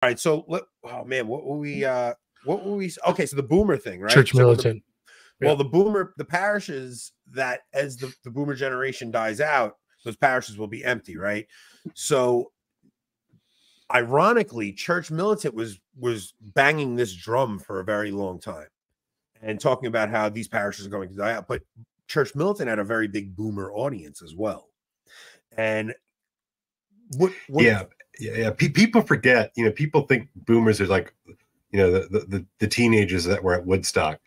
All right, so oh man, what were we? Okay, so the boomer thing, right? Church so militant. The parishes that as the boomer generation dies out, those parishes will be empty, right? So ironically, church militant was banging this drum for a very long time and talking about how these parishes are going to die out. But church militant had a very big boomer audience as well. And yeah. People forget, people think boomers are like, the teenagers that were at Woodstock,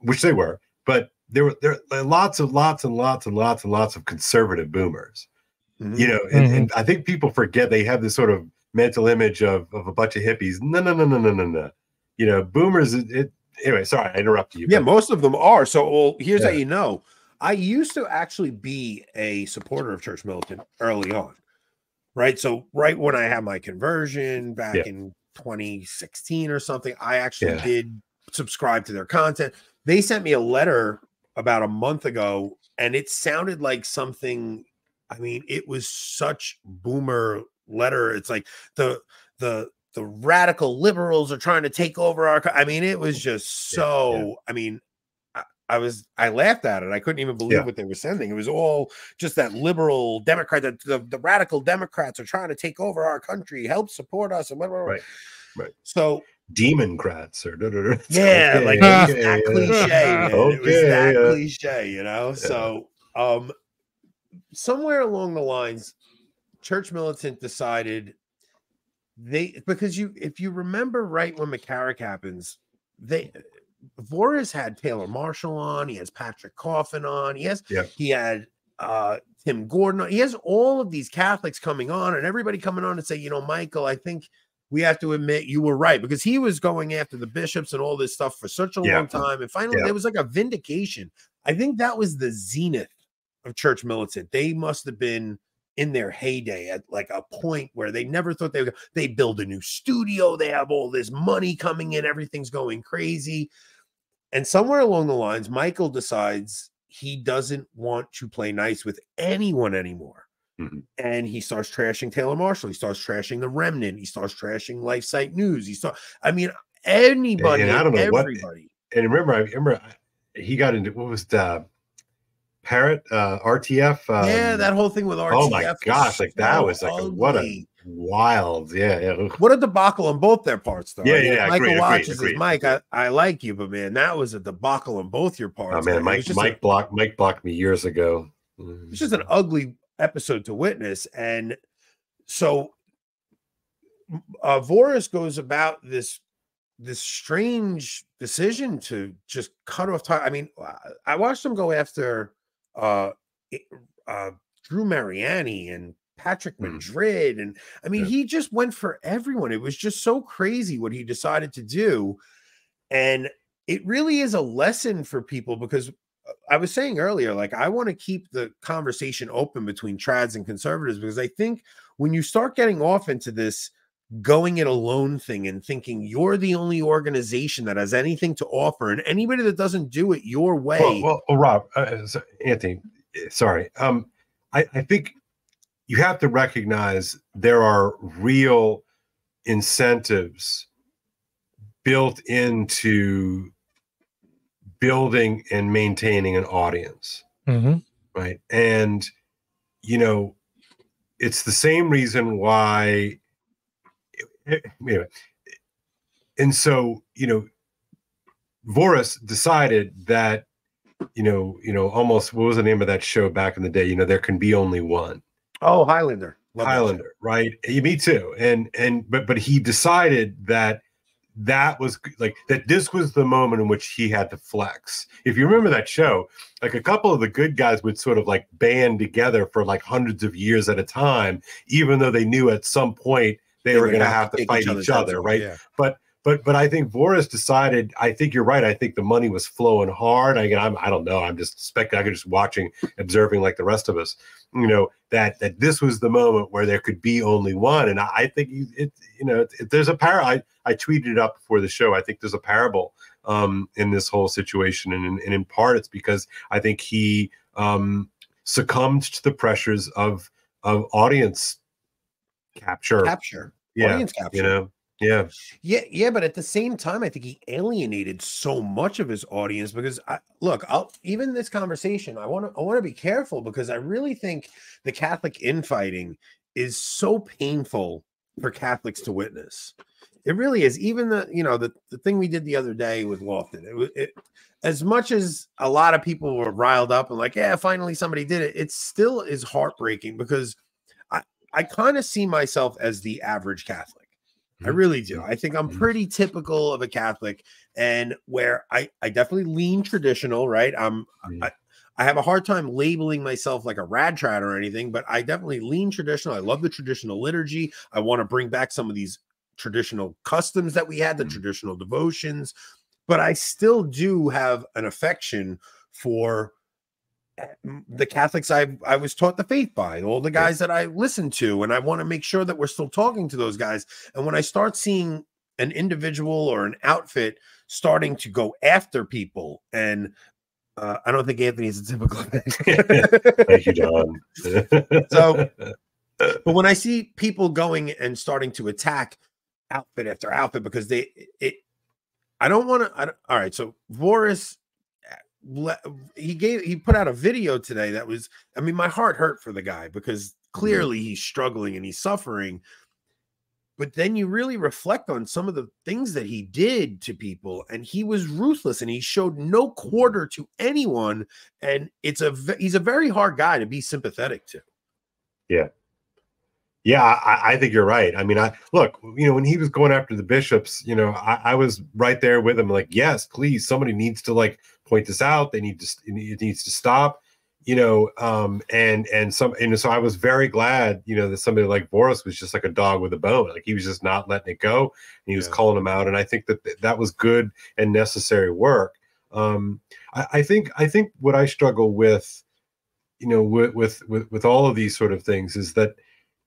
which they were, but there were lots and lots of conservative boomers, and I think people forget they have this sort of mental image of a bunch of hippies. No. Boomers. Anyway, sorry, I interrupted you. Yeah, most of them are. So, well, here's how you know. I used to actually be a supporter of church militant early on, right? So, right when I had my conversion back in 2016 or something, I actually did subscribe to their content. They sent me a letter about a month ago, and it sounded like something. I mean, it was such boomer letter. It's like the radical liberals are trying to take over our. I mean, it was just so. I mean, I laughed at it. I couldn't even believe what they were sending. It was all just that liberal Democrat, that the radical Democrats are trying to take over our country, help support us, and blah, blah, blah. Right. So Democrats or like it was that cliche, man. It was that cliche, So somewhere along the lines, church militant decided because if you remember right when McCarrick happens, Voris had Taylor Marshall on, he has Patrick Coffin on, he had Tim Gordon on, he has all of these Catholics coming on, and everybody coming on and say, Michael, I think we have to admit you were right, because he was going after the bishops and all this stuff for such a long time, and finally there was like a vindication. I think that was the zenith of church militant. They must have been in their heyday at like a point where they never thought they build a new studio, they have all this money coming in, everything's going crazy. And somewhere along the lines, Michael decides he doesn't want to play nice with anyone anymore. And he starts trashing Taylor Marshall. He starts trashing The Remnant. He starts trashing LifeSite News. Anybody, and I don't know everybody. And I remember he got into, what was the Parrot, RTF? That whole thing with RTF. Oh my gosh, like that was like what a wild, What a debacle on both their parts, though. Michael watches his Mike. I like you, but man, that was a debacle on both your parts. Oh man, Mike blocked me years ago. It's just an ugly episode to witness. And so Voris goes about this strange decision to just cut off time. I mean, I watched him go after Drew Mariani and Patrick Madrid, and I mean he just went for everyone. It was just so crazy what he decided to do, and it really is a lesson for people, because I was saying earlier, like, I want to keep the conversation open between trads and conservatives, because I think when you start getting off into this going it alone thing and thinking you're the only organization that has anything to offer, and anybody that doesn't do it your way. Well, Rob, Anthony, sorry. I think you have to recognize there are real incentives built into building and maintaining an audience, right? And it's the same reason why. And so Voris decided that almost, what was the name of that show back in the day? There can be only one. Oh, Highlander. Highlander, right? Me too. But he decided that was like that. This was the moment in which he had to flex. If you remember that show, like a couple of the good guys would sort of like band together for like hundreds of years at a time, even though they knew at some point they were going to have to fight each other, right? Yeah. But I think Voris decided. I think you're right. I think the money was flowing hard. I don't know. I'm just speculating, just watching, observing like the rest of us. That this was the moment where there could be only one. And I think there's a parable. I tweeted it up before the show. I think there's a parable in this whole situation, and in part it's because I think he succumbed to the pressures of audience capture, Yeah, audience capture. Yeah. Yeah, but at the same time, I think he alienated so much of his audience because even this conversation, I want to be careful because I really think the Catholic infighting is so painful for Catholics to witness. It really is. Even the thing we did the other day with Lofton, it as much as a lot of people were riled up and like, yeah, finally somebody did it. It still is heartbreaking because I kind of see myself as the average Catholic. I really do. I think I'm pretty typical of a Catholic, and where I definitely lean traditional, right? I have a hard time labeling myself like a rad trad or anything, but I definitely lean traditional. I love the traditional liturgy. I want to bring back some of these traditional customs that we had, the traditional devotions, but I still do have an affection for the Catholics I was taught the faith by, all the guys that I listened to, and I want to make sure that we're still talking to those guys. And when I start seeing an individual or an outfit starting to go after people, and I don't think Anthony's a typical Thank you, John. So, but when I see people going and starting to attack outfit after outfit because I don't want to. All right, so Voris, he put out a video today that was, I mean, my heart hurt for the guy because clearly he's struggling and he's suffering. But then you really reflect on some of the things that he did to people, and he was ruthless and he showed no quarter to anyone. And he's a very hard guy to be sympathetic to. Yeah. Yeah, I think you're right. I mean, look, when he was going after the bishops, I was right there with him. Like, yes, please, somebody needs to like point this out. It needs to stop. So I was very glad, that somebody like Voris was just like a dog with a bone. Like he was just not letting it go, and he was calling them out. And I think that was good and necessary work. I think what I struggle with, with all of these sort of things is that,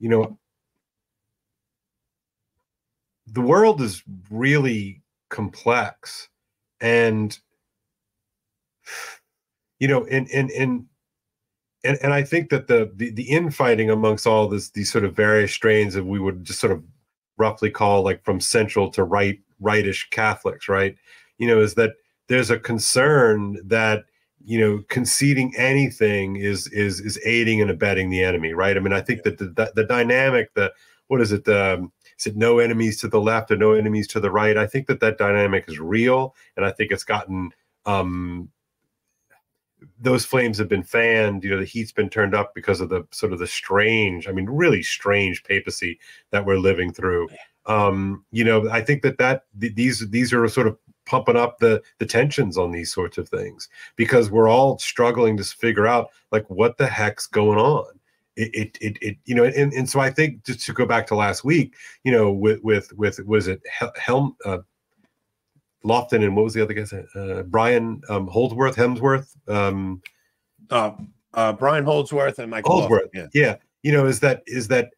the world is really complex, and and I think that the infighting amongst all these sort of various strains of, we would just sort of roughly call like from central to rightish Catholics, right? Is that there's a concern that conceding anything is aiding and abetting the enemy, right? I mean, I think that the dynamic, what is it? Is it no enemies to the left or no enemies to the right? I think that dynamic is real, and I think it's gotten those flames have been fanned. The heat's been turned up because of the sort of the strange, I mean, really strange papacy that we're living through. I think that these are sort of pumping up the tensions on these sorts of things, because we're all struggling to figure out like what the heck's going on. And so I think, just to go back to last week, with was it Lofton, and what was the other guy? Brian Hemsworth. Brian Holdsworth and Michael Holdsworth. Lofton, yeah. Is that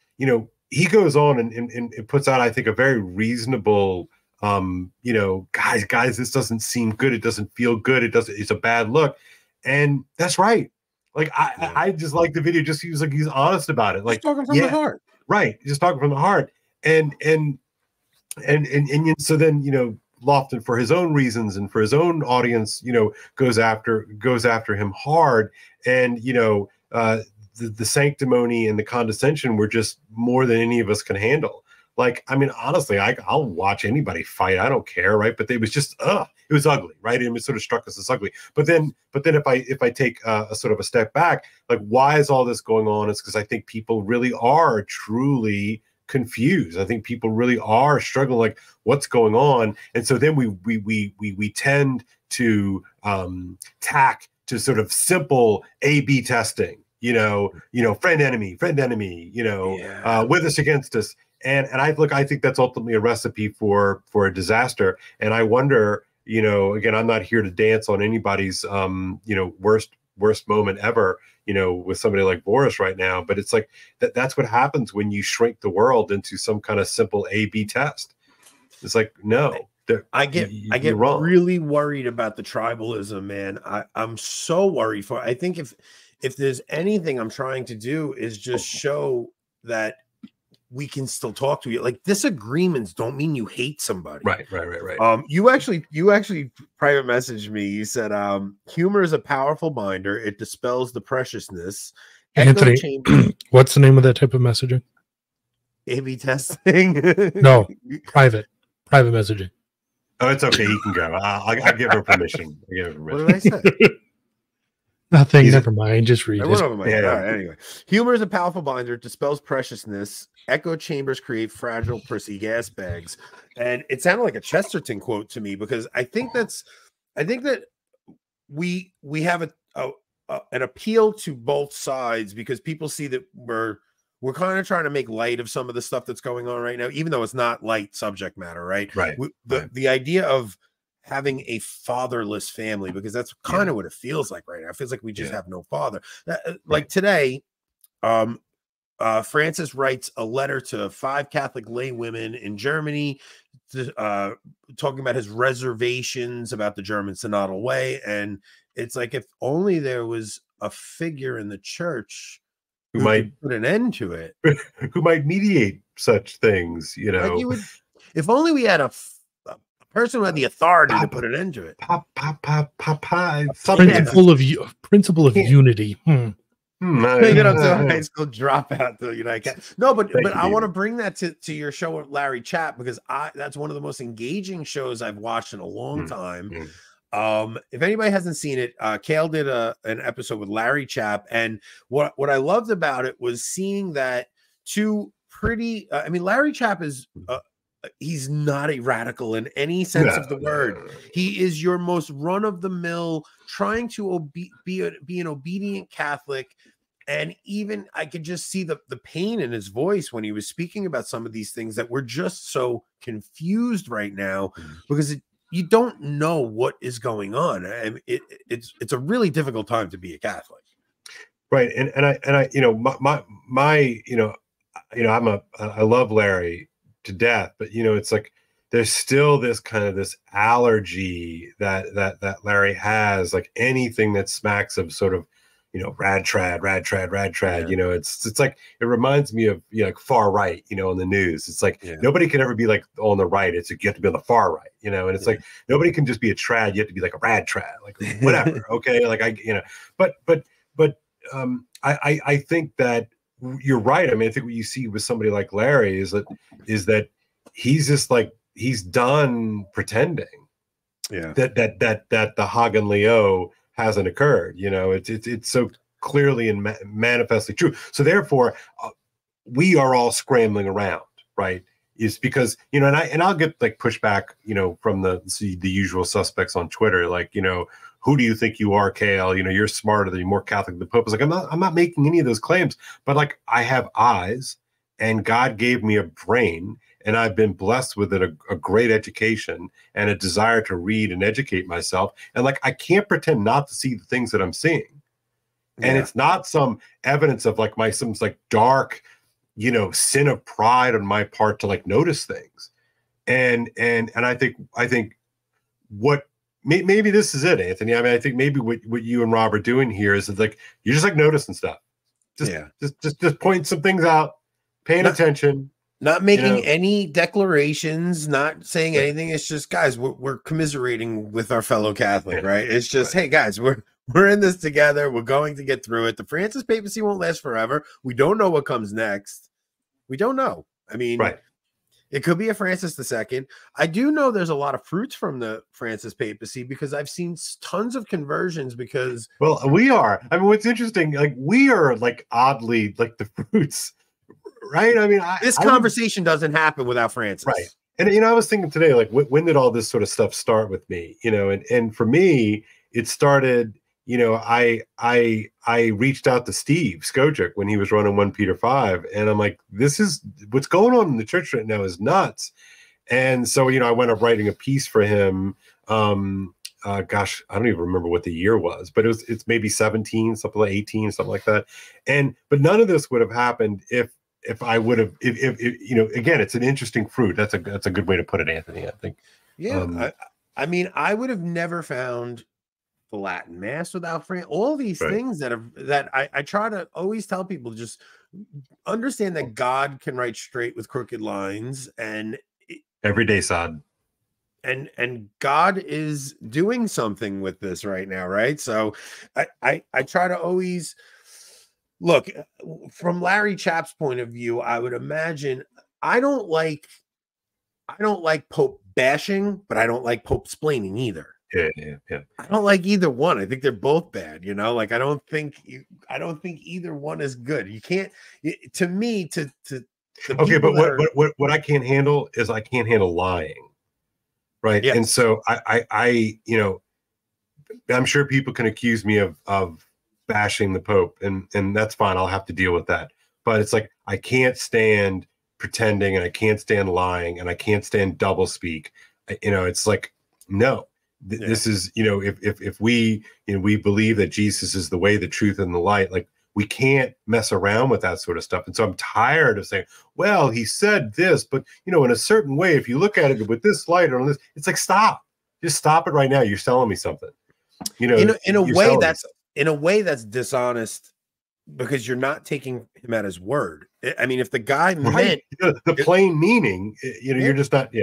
he goes on and puts out, I think, a very reasonable, guys, this doesn't seem good. It doesn't feel good. It's a bad look. And that's right. Like, I just like the video. Just, he's honest about it. Like, just talking from the heart. Right. Just talking from the heart. And so then, Lofton, for his own reasons and for his own audience, goes after him hard. And, the sanctimony and the condescension were just more than any of us can handle. Like, I mean, honestly, I'll watch anybody fight. I don't care, right? But it was just, it was ugly, right? And it sort of struck us as ugly. But then if I take a sort of a step back, like, why is all this going on? It's because I think people really are truly confused. I think people really are struggling, like, what's going on? And so then we tend to tack to sort of simple A/B testing, friend enemy, with us, against us. And I think that's ultimately a recipe for a disaster. And I wonder, again, I'm not here to dance on anybody's, worst moment ever, with somebody like Voris right now. But it's like that's what happens when you shrink the world into some kind of simple A/B test. It's like, no. I get really worried about the tribalism, man. I'm so worried for. I think if there's anything I'm trying to do is just show that we can still talk to you. Like, disagreements don't mean you hate somebody. Right. You actually private messaged me. You said, humor is a powerful binder. It dispels the preciousness. Anthony, what's the name of that type of messaging? A/B testing. No, private messaging. Oh, it's okay. He can go. I give her permission. What did I say? Nothing. Never mind. Just read it. All right, anyway, humor is a powerful binder. It dispels preciousness. Echo chambers create fragile, prissy gas bags. And it sounded like a Chesterton quote to me, because I think that we have an appeal to both sides, because people see that we're kind of trying to make light of some of the stuff that's going on right now, even though it's not light subject matter, right? Right. The idea of having a fatherless family, because that's kind of what it feels like right now. It feels like we just have no father. Like today, Francis writes a letter to 5 Catholic lay women in Germany, talking about his reservations about the German synodal way. And it's like, if only there was a figure in the church who might put an end to it, who might mediate such things, you know. Like if only we had a person who had the authority to put an end to it. Principle of unity. Make it up to a high school dropout to United. No, but I want to bring that to your show with Larry Chapp, because that's one of the most engaging shows I've watched in a long time. If anybody hasn't seen it, Kale did an episode with Larry Chapp, and what I loved about it was seeing that two pretty. I mean, Larry Chapp is. He's not a radical in any sense of the word. He is your most run-of-the-mill, trying to be an obedient Catholic. And even I could just see the pain in his voice when he was speaking about some of these things that we're just so confused right now, because you don't know what is going on. I mean, it's a really difficult time to be a Catholic. Right. And I you know, I love Larry to death, but you know, it's like there's still this kind of this allergy that Larry has, like anything that smacks of sort of, you know, rad trad. Yeah. You know, it's like, it reminds me of, you know, like far right, you know, in the news. It's like nobody can ever be like on the right. It's like you have to be on the far right, you know, and it's like nobody can just be a trad. You have to be like a rad trad, like whatever. Okay, like but I think that you're right. I mean, I think what you see with somebody like Larry is that he's just like, he's done pretending that the Hagen Leo hasn't occurred. You know, it's so clearly and manifestly true. So therefore, we are all scrambling around, right? Is because, you know, and I'll get like pushback, you know, from the usual suspects on Twitter, like, you know, who do you think you are, Kale? You know, you're smarter, you're more Catholic than the Pope. I was like, I'm not making any of those claims, but like, I have eyes, and God gave me a brain, and I've been blessed with a great education and a desire to read and educate myself. And like, I can't pretend not to see the things that I'm seeing. And it's not some evidence of like some like dark, you know, sin of pride on my part to like notice things. And I think what, maybe this is it, Anthony. I mean, I think maybe what you and Rob are doing here is like, you're just like noticing stuff. Just pointing some things out, paying attention. Not making any declarations, not saying anything. It's just, guys, we're commiserating with our fellow Catholic, right? It's just, hey, guys, we're in this together. We're going to get through it. The Francis papacy won't last forever. We don't know what comes next. We don't know. I mean, it could be a Francis II. I do know there's a lot of fruits from the Francis papacy, because I've seen tons of conversions because... Well, we are. I mean, what's interesting, like, we are like oddly like the fruits, right? I mean, this conversation doesn't happen without Francis. Right. And, you know, I was thinking today, like, when did all this sort of stuff start with me? You know, and for me, it started, you know, I reached out to Steve Skojic when he was running 1 Peter 5, and I'm like, this is what's going on in the church right now is nuts. And so, you know, I went up writing a piece for him. Gosh, I don't even remember what the year was, but it's maybe 17, something like 18, something like that. But none of this would have happened if I would have, if you know, again, it's an interesting fruit. That's a good way to put it, Anthony, I think. Yeah. I mean, I would have never found the Latin Mass without Francis. All these things that I try to always tell people, just understand that God can write straight with crooked lines, and every day, Sod. And God is doing something with this right now, right? So I try to always look from Larry Chapp's point of view. I would imagine I don't like Pope bashing, but I don't like Pope splaining either. Yeah. I don't like either one. I think they're both bad. You know, like I don't think either one is good. You can't. To me, to okay, but what I can't handle is I can't handle lying, right? Yes. And so I you know, I'm sure people can accuse me of bashing the Pope, and that's fine. I'll have to deal with that. But it's like I can't stand pretending, and I can't stand lying, and I can't stand double speak. You know, it's like no. This is, you know, if we, you know, we believe that Jesus is the way, the truth, and the light, like we can't mess around with that sort of stuff. And so I'm tired of saying, well, he said this, but you know, in a certain way, if you look at it with this light or this, it's like, just stop it right now. You're selling me something, you know, in a way that's dishonest, because you're not taking him at his word. I mean, if the guy meant the plain meaning, you know, you're just not,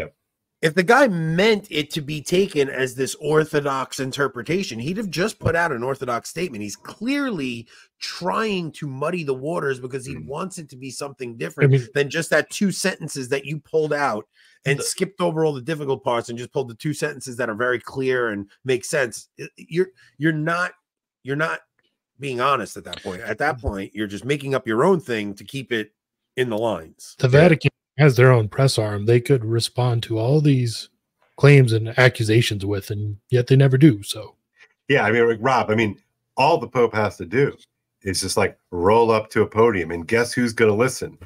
If the guy meant it to be taken as this orthodox interpretation, he'd have just put out an orthodox statement. He's clearly trying to muddy the waters because he wants it to be something different than just that 2 sentences that you pulled out and skipped over all the difficult parts and just pulled the 2 sentences that are very clear and make sense. You're not being honest at that point. At that point, you're just making up your own thing to keep it in the lines. The Vatican has their own press arm. They could respond to all these claims and accusations with, and yet they never do. So, yeah, I mean, like, Rob, I mean, all the Pope has to do is just like roll up to a podium, and guess who's going to listen?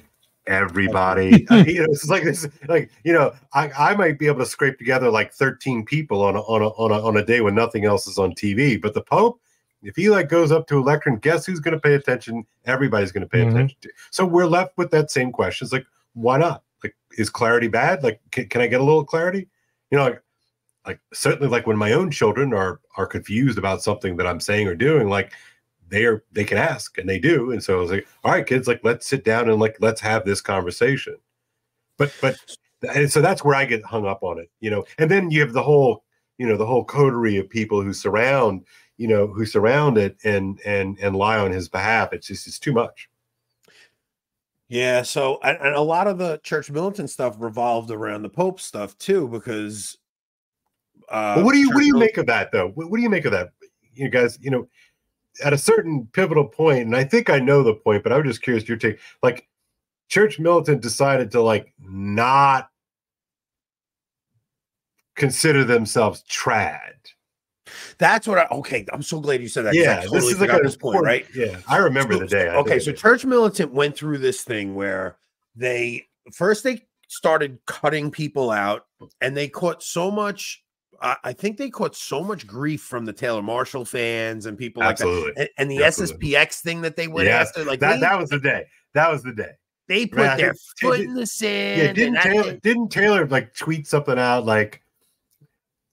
Everybody. You know, it's like this. Like, you know, I might be able to scrape together like 13 people on a day when nothing else is on TV, but the Pope, if he like goes up to a lectern, guess who's going to pay attention? Everybody's going to pay attention to. So we're left with that same question. It's like, why not? Like, is clarity bad? Like, can I get a little clarity? You know, like certainly, like when my own children are confused about something that I'm saying or doing, like they can ask, and they do. And so I was like, all right, kids, like let's sit down and like let's have this conversation. But and so that's where I get hung up on it, you know. And then you have the whole coterie of people who surround it and lie on his behalf. It's too much. Yeah, so and a lot of the church militant stuff revolved around the Pope stuff too, because what do you make of that though? What do you make of that? You guys, you know, at a certain pivotal point, and I think I know the point, but I was just curious your take. Like, church militant decided to like not consider themselves trad. That's what I'm so glad you said that. Yeah, I totally this is like this point, right? Yeah, I remember the day. Okay, so church militant went through this thing where they started cutting people out, and they caught so much. I think they caught so much grief from the Taylor Marshall fans and people like that, and the SSPX thing that they went after. Like that was the day. That was the day. They put their foot in the sand. Yeah, didn't Taylor like tweet something out like,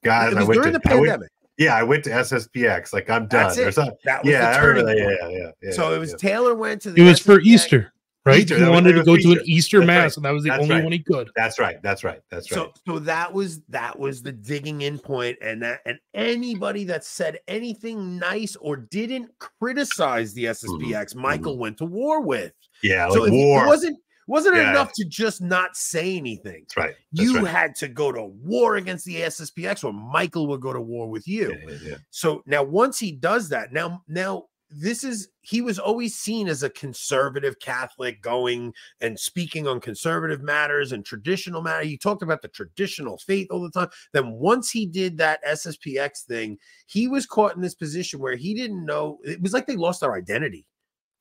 guys, I went during the pandemic. I went to SSPX. Like, I'm done. That's it. That was the turning point. Yeah. So it was Taylor went to the It was SSPX for Easter, right? Easter, he wanted to go to an Easter mass, and that was the only one he could. That's right. So that was the digging in point, and anybody that said anything nice or didn't criticize the SSPX, Michael went to war with. Yeah, so like war. It wasn't enough to just not say anything. That's right. You had to go to war against the SSPX, or Michael would go to war with you. Yeah. So now, once he does that, now he was always seen as a conservative Catholic, going and speaking on conservative matters and traditional matters. He talked about the traditional faith all the time. Then once he did that SSPX thing, he was caught in this position where he didn't know. It was like they lost their identity.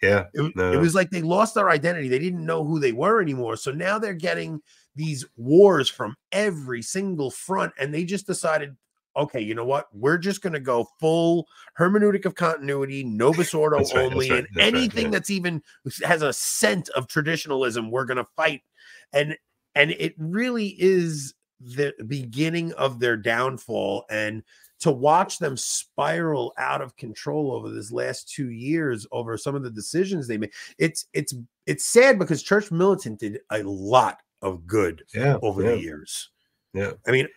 Yeah, it was like they lost their identity. They didn't know who they were anymore. So now they're getting these wars from every single front, and they just decided, okay, you know what? We're just going to go full hermeneutic of continuity, Novus Ordo only, and anything that's even has a scent of traditionalism, we're going to fight. And it really is the beginning of their downfall. And to watch them spiral out of control over this last 2 years over some of the decisions they made, it's it's sad because Church Militant did a lot of good over the yeah. years. Yeah. I mean,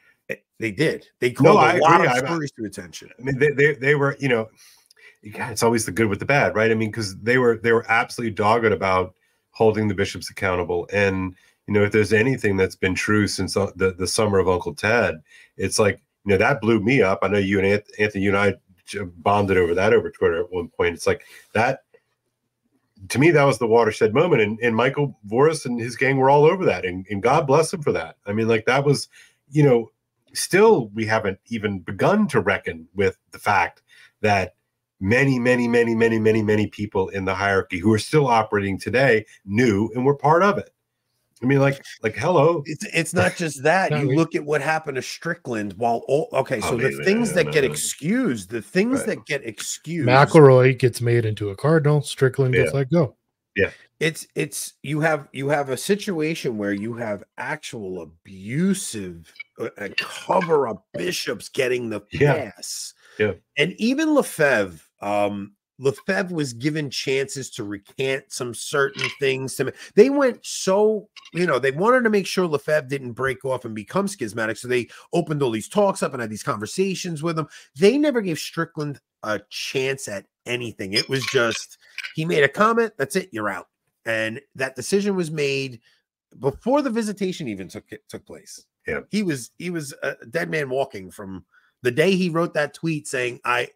they did. They called a lot of stories to attention. I mean, they were, you know, it's always the good with the bad, right? I mean, because they were absolutely dogged about holding the bishops accountable. And, you know, if there's anything that's been true since the summer of Uncle Ted, it's like, you know, that blew me up. I know you and Anthony, you and I bonded over that over Twitter at one point. It's like that, to me, that was the watershed moment. And Michael Voris and his gang were all over that. And God bless him for that. I mean, like, that was, you know, still, we haven't even begun to reckon with the fact that many people in the hierarchy who are still operating today knew and were part of it. I mean, like hello. It's not just that. You look at what happened to Strickland the things that get excused, McElroy gets made into a cardinal, Strickland gets let go. Yeah. It's you have a situation where you have actual abusive and cover up bishops getting the pass. Yeah. And even Lefebvre was given chances to recant some certain things. They went so, you know, they wanted to make sure Lefebvre didn't break off and become schismatic. So they opened all these talks up and had these conversations with him. They never gave Strickland a chance at anything. It was just, he made a comment. That's it. You're out. And that decision was made before the visitation even took place. Yeah. He was a dead man walking from the day he wrote that tweet saying, I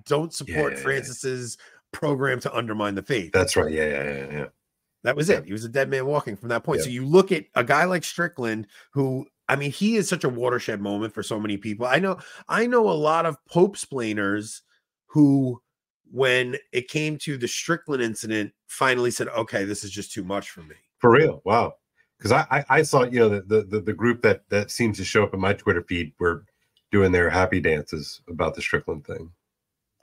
don't support Francis's program to undermine the faith. That's right. Yeah. That was it. He was a dead man walking from that point. So you look at a guy like Strickland, who, I mean, he is such a watershed moment for so many people. I know a lot of Pope-splainers who, when it came to the Strickland incident, finally said, okay, this is just too much for me. For real. Wow. Because I saw, you know, the group that seems to show up in my Twitter feed were doing their happy dances about the Strickland thing.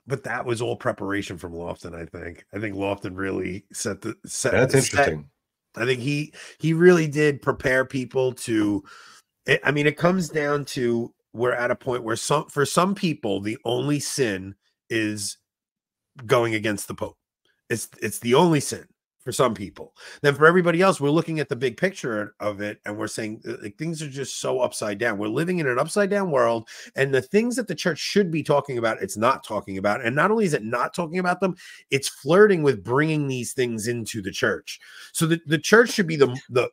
But that was all preparation from Lofton, I think. I think Lofton really set. That's interesting. I think he really did prepare people to. I mean, it comes down to, we're at a point where for some people, the only sin is going against the Pope. It's the only sin for some people. Then for everybody else, we're looking at the big picture of it, and we're saying, like, things are just so upside down. We're living in an upside down world, and the things that the church should be talking about, it's not talking about. And not only is it not talking about them, it's flirting with bringing these things into the church. So the church should be the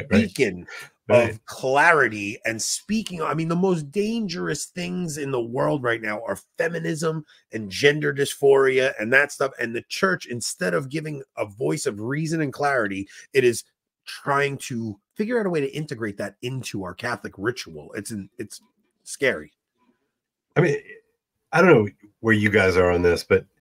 beacon of clarity and speaking. I mean, the most dangerous things in the world right now are feminism and gender dysphoria and that stuff. And the church, instead of giving a voice of reason and clarity, it is trying to figure out a way to integrate that into our Catholic ritual. It's scary. I mean, I don't know where you guys are on this, but